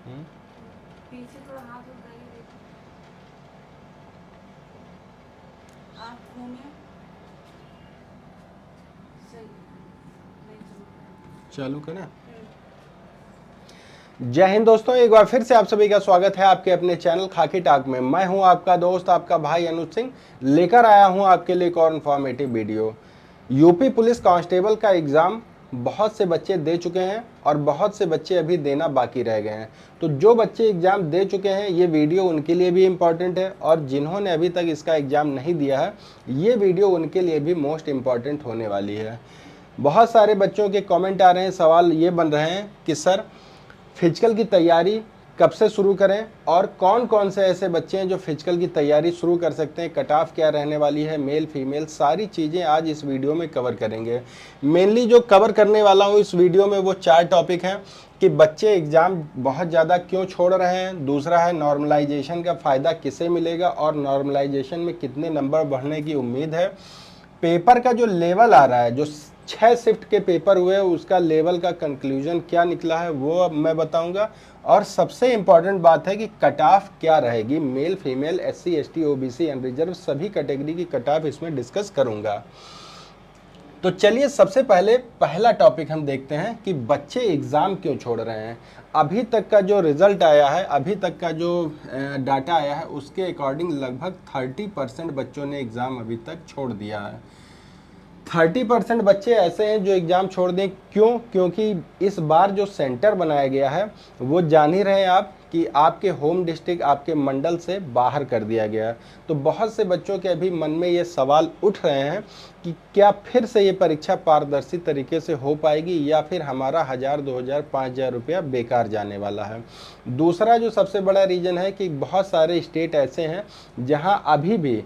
पीछे थोड़ा हाथ उठाइए, देखो आँखों में सही नहीं चालू करें। चल। जय हिंद दोस्तों, एक बार फिर से आप सभी का स्वागत है आपके अपने चैनल खाकी टाक में। मैं हूं आपका दोस्त, आपका भाई अनुज सिंह, लेकर आया हूं आपके लिए एक और informative video. UP police constable का एग्जाम बहुत से बच्चे दे चुके हैं और बहुत से बच्चे अभी देना बाकी रह गए हैं। तो जो बच्चे एग्जाम दे चुके हैं, ये वीडियो उनके लिए भी इम्पॉर्टेंट है, और जिन्होंने अभी तक इसका एग्जाम नहीं दिया है, ये वीडियो उनके लिए भी मोस्ट इम्पॉर्टेंट होने वाली है। बहुत सारे बच्चों के कमेंट आ रहे हैं, सवाल ये बन रहे हैं कि सर फिजिकल की तैयारी कब से शुरू करें, और कौन कौन से ऐसे बच्चे हैं जो फिजिकल की तैयारी शुरू कर सकते हैं, कट ऑफ क्या रहने वाली है, मेल फीमेल, सारी चीज़ें आज इस वीडियो में कवर करेंगे। मेनली जो कवर करने वाला हूँ इस वीडियो में वो 4 टॉपिक हैं कि बच्चे एग्ज़ाम बहुत ज़्यादा क्यों छोड़ रहे हैं, दूसरा है नॉर्मलाइजेशन का फ़ायदा किसे मिलेगा और नॉर्मलाइजेशन में कितने नंबर बढ़ने की उम्मीद है, पेपर का जो लेवल आ रहा है, जो 6 शिफ्ट के पेपर हुए उसका लेवल का कंक्लूजन क्या निकला है वो अब मैं बताऊंगा, और सबसे इंपॉर्टेंट बात है कि कट ऑफ क्या रहेगी, male female SC ST OBC unreserved सभी कैटेगरी की कट ऑफ इसमें डिस्कस करूंगा। तो चलिए सबसे पहले पहला टॉपिक हम देखते हैं कि बच्चे एग्ज़ाम क्यों छोड़ रहे हैं। अभी तक का जो रिज़ल्ट आया है, अभी तक का जो डाटा आया है, उसके अकॉर्डिंग लगभग 30% बच्चों ने एग्ज़ाम अभी तक छोड़ दिया है। 30% बच्चे ऐसे हैं जो एग्ज़ाम छोड़ दें। क्यों? क्योंकि इस बार जो सेंटर बनाया गया है वो जान ही रहे हैं आप कि आपके होम डिस्ट्रिक्ट, आपके मंडल से बाहर कर दिया गया है। तो बहुत से बच्चों के अभी मन में ये सवाल उठ रहे हैं कि क्या फिर से ये परीक्षा पारदर्शी तरीके से हो पाएगी या फिर हमारा 1000, 2000, 5000 रुपया बेकार जाने वाला है। दूसरा जो सबसे बड़ा रीज़न है कि बहुत सारे स्टेट ऐसे हैं जहाँ अभी भी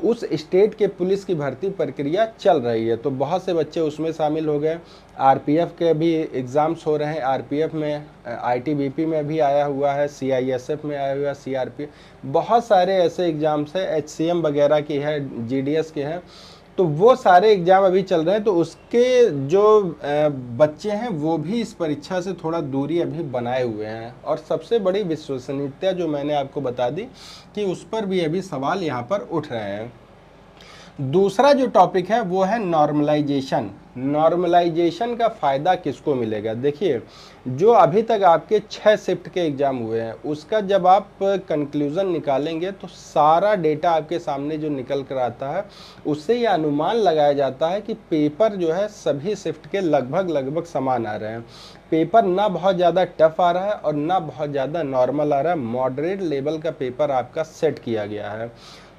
उस स्टेट के पुलिस की भर्ती प्रक्रिया चल रही है, तो बहुत से बच्चे उसमें शामिल हो गए। आरपीएफ के भी एग्ज़ाम्स हो रहे हैं, आरपीएफ में, आईटीबीपी में भी आया हुआ है, सीआईएसएफ में आया हुआ है, सीआरपीएफ, बहुत सारे ऐसे एग्ज़ाम्स हैं, एचसीएम वगैरह की है, जीडीएस के हैं। तो वो सारे एग्ज़ाम अभी चल रहे हैं, तो उसके जो बच्चे हैं वो भी इस परीक्षा से थोड़ा दूरी अभी बनाए हुए हैं, और सबसे बड़ी विश्वसनीयता जो मैंने आपको बता दी कि उस पर भी अभी सवाल यहाँ पर उठ रहे हैं। दूसरा जो टॉपिक है वो है नॉर्मलाइजेशन। नॉर्मलाइजेशन का फ़ायदा किसको मिलेगा? देखिए, जो अभी तक आपके 6 शिफ्ट के एग्ज़ाम हुए हैं उसका जब आप कंक्लूज़न निकालेंगे तो सारा डेटा आपके सामने जो निकल कर आता है उससे ये अनुमान लगाया जाता है कि पेपर जो है सभी शिफ्ट के लगभग लगभग समान आ रहे हैं। पेपर ना बहुत ज़्यादा टफ आ रहा है और ना बहुत ज़्यादा नॉर्मल आ रहा है, मॉडरेट लेवल का पेपर आपका सेट किया गया है।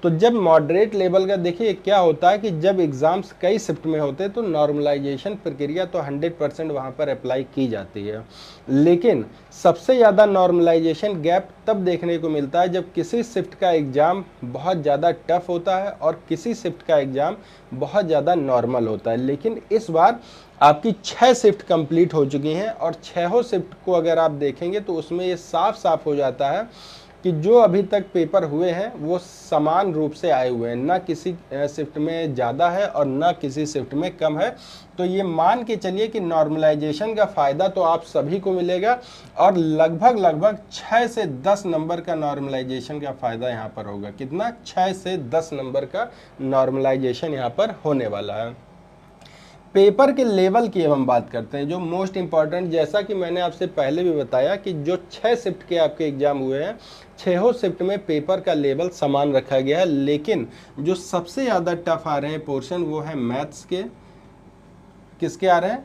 तो जब मॉडरेट लेवल का, देखिए क्या होता है कि जब एग्ज़ाम्स कई शिफ्ट में होते हैं तो नॉर्मलाइजेशन प्रक्रिया तो 100% वहाँ पर अप्लाई की जाती है, लेकिन सबसे ज़्यादा नॉर्मलाइजेशन गैप तब देखने को मिलता है जब किसी शिफ्ट का एग्ज़ाम बहुत ज़्यादा टफ होता है और किसी शिफ्ट का एग्ज़ाम बहुत ज़्यादा नॉर्मल होता है। लेकिन इस बार आपकी 6 शिफ्ट कंप्लीट हो चुकी हैं, और 6 शिफ्ट को अगर आप देखेंगे तो उसमें ये साफ साफ हो जाता है कि जो अभी तक पेपर हुए हैं वो समान रूप से आए हुए हैं, ना किसी शिफ्ट में ज़्यादा है और ना किसी शिफ्ट में कम है। तो ये मान के चलिए कि नॉर्मलाइजेशन का फ़ायदा तो आप सभी को मिलेगा, और लगभग लगभग 6 से 10 नंबर का नॉर्मलाइजेशन का फ़ायदा यहाँ पर होगा। कितना? 6 से 10 नंबर का नॉर्मलाइजेशन यहाँ पर होने वाला है। पेपर के लेवल की अब हम बात करते हैं, जो मोस्ट इंपॉर्टेंट, जैसा कि मैंने आपसे पहले भी बताया कि जो 6 शिफ्ट के आपके एग्जाम हुए हैं, 6 शिफ्ट में पेपर का लेवल समान रखा गया है, लेकिन जो सबसे ज़्यादा टफ आ रहे हैं पोर्शन वो है मैथ्स के। किसके आ रहे हैं?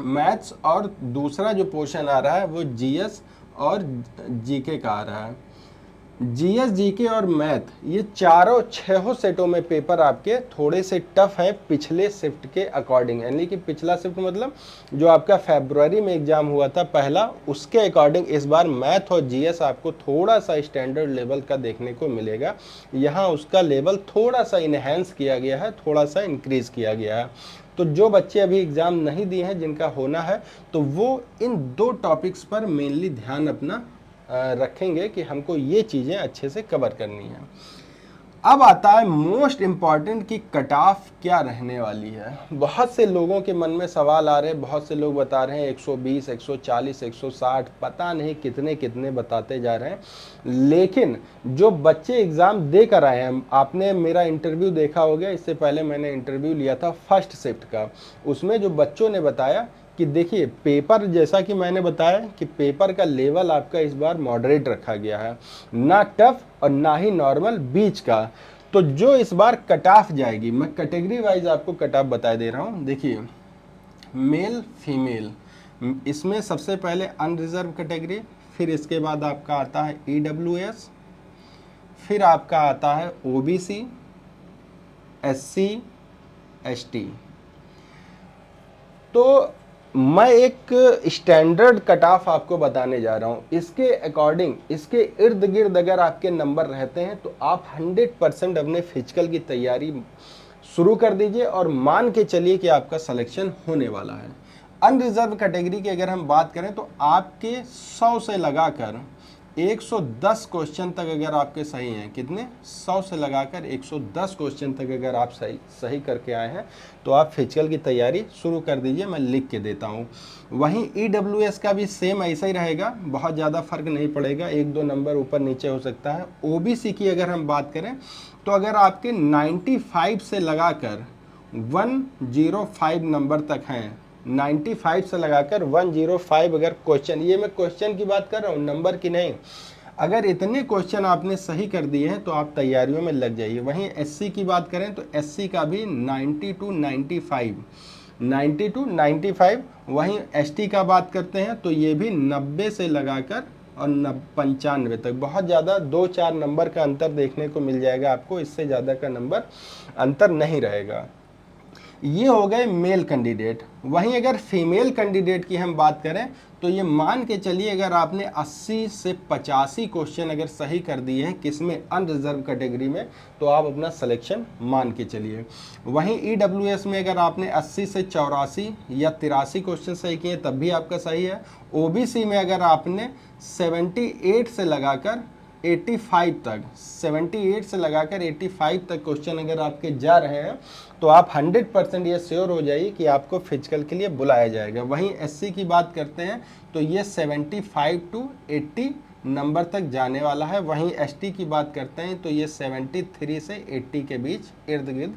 मैथ्स। और दूसरा जो पोर्शन आ रहा है वो जीएस और जीके का आ रहा है। जीएस, जीके और मैथ, ये चारों 6 सेटों में पेपर आपके थोड़े से टफ है पिछले शिफ्ट के अकॉर्डिंग, यानी कि पिछला शिफ्ट मतलब जो आपका फरवरी में एग्जाम हुआ था पहला, उसके अकॉर्डिंग इस बार मैथ और जीएस आपको थोड़ा सा स्टैंडर्ड लेवल का देखने को मिलेगा। यहाँ उसका लेवल थोड़ा सा इनहेंस किया गया है, थोड़ा सा इंक्रीज किया गया है। तो जो बच्चे अभी एग्ज़ाम नहीं दिए हैं, जिनका होना है, तो वो इन 2 टॉपिक्स पर मेनली ध्यान अपना रखेंगे कि हमको ये चीज़ें अच्छे से कवर करनी है। अब आता है मोस्ट इम्पॉर्टेंट कि कट ऑफ क्या रहने वाली है। बहुत से लोगों के मन में सवाल आ रहे हैं, बहुत से लोग बता रहे हैं 120, 140, 160, पता नहीं कितने कितने बताते जा रहे हैं। लेकिन जो बच्चे एग्ज़ाम दे कर आए हैं, आपने मेरा इंटरव्यू देखा होगा, इससे पहले मैंने इंटरव्यू लिया था फर्स्ट शिफ्ट का, उसमें जो बच्चों ने बताया कि देखिए पेपर, जैसा कि मैंने बताया कि पेपर का लेवल आपका इस बार मॉडरेट रखा गया है, ना टफ और ना ही नॉर्मल, बीच का। तो जो इस बार कट ऑफ जाएगी, मैं कैटेगरी वाइज आपको कट ऑफ बता दे रहा हूँ। देखिए मेल फीमेल, इसमें सबसे पहले अनरिजर्व कैटेगरी, फिर इसके बाद आपका आता है EWS, फिर आपका आता है OBC, SC, ST। तो मैं एक स्टैंडर्ड कट ऑफ आपको बताने जा रहा हूँ। इसके अकॉर्डिंग, इसके इर्द गिर्द अगर आपके नंबर रहते हैं तो आप 100% अपने फिजिकल की तैयारी शुरू कर दीजिए और मान के चलिए कि आपका सिलेक्शन होने वाला है। अनरिजर्व कैटेगरी की अगर हम बात करें तो आपके 100 से लगाकर 110 क्वेश्चन तक अगर आपके सही हैं, कितने 100 से लगाकर 110 क्वेश्चन तक अगर आप सही करके आए हैं तो आप फिजिकल की तैयारी शुरू कर दीजिए, मैं लिख के देता हूँ। वहीं EWS का भी सेम ऐसा ही रहेगा, बहुत ज़्यादा फर्क नहीं पड़ेगा, 1-2 नंबर ऊपर नीचे हो सकता है। OBC की अगर हम बात करें तो अगर आपके 95 से लगाकर 105 नंबर तक हैं, 95 से लगाकर 105 अगर क्वेश्चन, ये मैं क्वेश्चन की बात कर रहा हूँ, नंबर की नहीं, अगर इतने क्वेश्चन आपने सही कर दिए हैं तो आप तैयारियों में लग जाइए। वहीं SC की बात करें तो SC का भी 90 to 95, वहीं ST का बात करते हैं तो ये भी 90 से लगाकर और 95 तक, बहुत ज़्यादा 2-4 नंबर का अंतर देखने को मिल जाएगा आपको, इससे ज़्यादा का नंबर अंतर नहीं रहेगा। ये हो गए मेल कैंडिडेट। वहीं अगर फीमेल कैंडिडेट की हम बात करें तो ये मान के चलिए अगर आपने 80 से 85 क्वेश्चन अगर सही कर दिए हैं किसमें, अनरिजर्व कैटेगरी में, तो आप अपना सिलेक्शन मान के चलिए। वहीं EWS में अगर आपने 80 से 84 या 83 क्वेश्चन सही किए तब भी आपका सही है। OBC में अगर आपने 78 से लगाकर 85 तक, 78 से लगाकर 85 तक क्वेश्चन अगर आपके जा रहे हैं तो आप 100% ये श्योर हो जाइए कि आपको फिजिकल के लिए बुलाया जाएगा। वहीं SC की बात करते हैं तो ये 75 to 80 नंबर तक जाने वाला है। वहीं ST की बात करते हैं तो ये 73 से 80 के बीच इर्द गिर्द।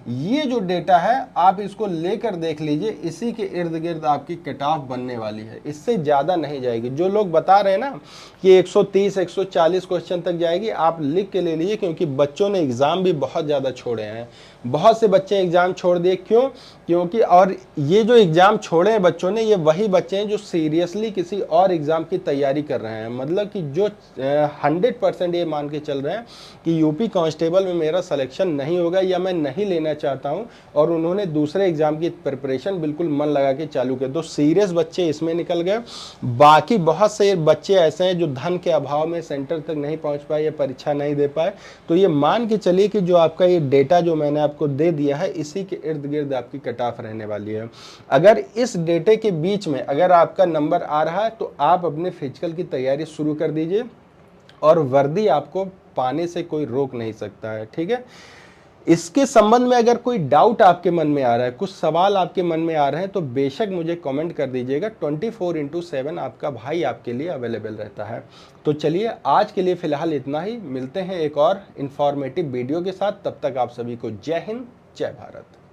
ये जो डेटा है आप इसको लेकर देख लीजिए, इसी के इर्द गिर्द आपकी कट ऑफ बनने वाली है, इससे ज़्यादा नहीं जाएगी। जो लोग बता रहे हैं ना कि 130, 140 क्वेश्चन तक जाएगी, आप लिख के ले लीजिए, क्योंकि बच्चों ने एग्ज़ाम भी बहुत ज़्यादा छोड़े हैं। बहुत से बच्चे एग्ज़ाम छोड़ दिए, क्यों? क्योंकि और ये जो एग्ज़ाम छोड़े हैं बच्चों ने, ये वही बच्चे हैं जो सीरियसली किसी और एग्ज़ाम की तैयारी कर रहे हैं। मतलब कि जो 100% ये मान के चल रहे हैं कि यूपी कांस्टेबल में मेरा सिलेक्शन नहीं होगा या मैं नहीं लेना चाहता हूं, और उन्होंने दूसरे एग्ज़ाम की प्रिपरेशन बिल्कुल मन लगा के चालू किया, तो सीरियस बच्चे इसमें निकल गए। बाकी बहुत से बच्चे ऐसे हैं जो धन के अभाव में सेंटर तक नहीं पहुँच पाए या परीक्षा नहीं दे पाए। तो ये मान के चलिए कि जो आपका ये डेटा जो मैंने आपको दे दिया है, इसी के इर्द गिर्द आपकी कट ऑफ रहने वाली है। अगर इस डेटे के बीच में अगर आपका नंबर आ रहा है तो आप अपने फिजिकल की तैयारी शुरू कर दीजिए, और वर्दी आपको पाने से कोई रोक नहीं सकता है, ठीक है। इसके संबंध में अगर कोई डाउट आपके मन में आ रहा है, कुछ सवाल आपके मन में आ रहे हैं, तो बेशक मुझे कमेंट कर दीजिएगा। 24/7 आपका भाई आपके लिए अवेलेबल रहता है। तो चलिए आज के लिए फ़िलहाल इतना ही, मिलते हैं एक और इन्फॉर्मेटिव वीडियो के साथ। तब तक आप सभी को जय हिंद, जय भारत।